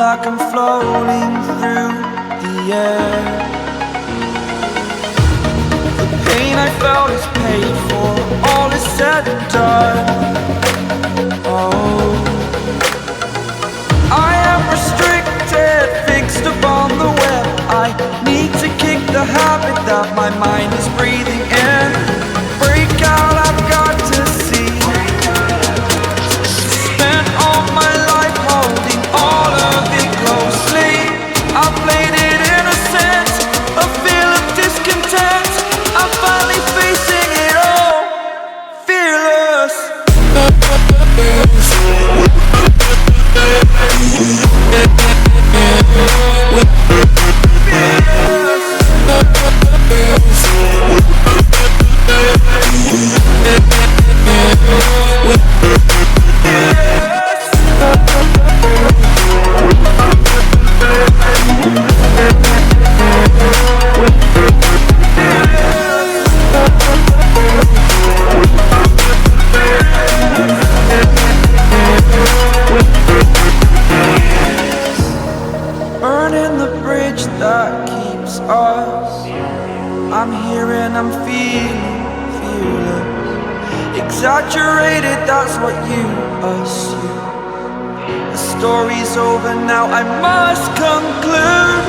like I'm floating through the air. The pain I felt is paid for, all is said and done. Oh, I am restricted, fixed upon the web. I need to kick the habit that my mind is breathing in. Break out, I've got to see. Spent all my life holding all of it closely. I played it innocent, a feel of discontent. I'm finally facing it all, fearless. Burning the bridge that keeps us. I'm here and I'm feeling fearless. Exaggerated, that's what you assume. The story's over now, I must conclude.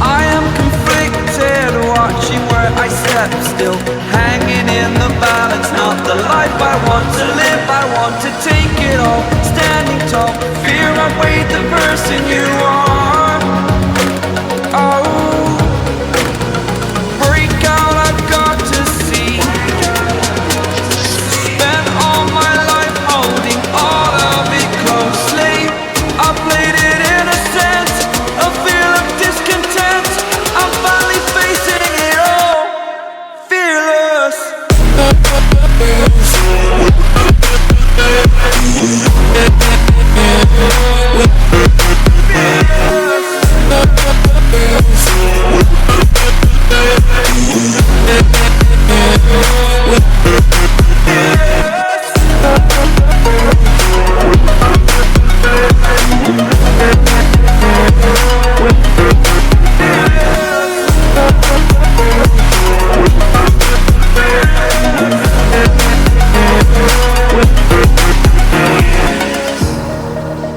I am conflicted, watching where I step still, hanging in the balance. Not the life I want to live, I want to take it all. Standing tall, fear outweighed the person you are. Oh, break out, I've got to see. Spent all my life holding all of it closely. I played it innocent, a feel of discontent. I'm finally facing it all, fearless.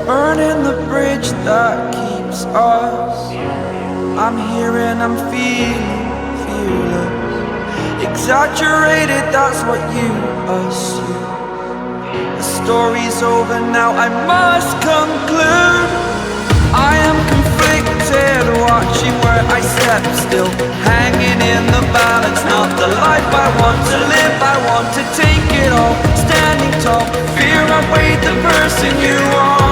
Burning the bridge that keeps us. I'm here and I'm feeling fearless. Exaggerated, that's what you assume. The story's over now, I must conclude. I am conflicted, watching where I step still, hanging in the balance. Not the life I want to live, I want to take it all. Standing tall, fear outweighed the person you are.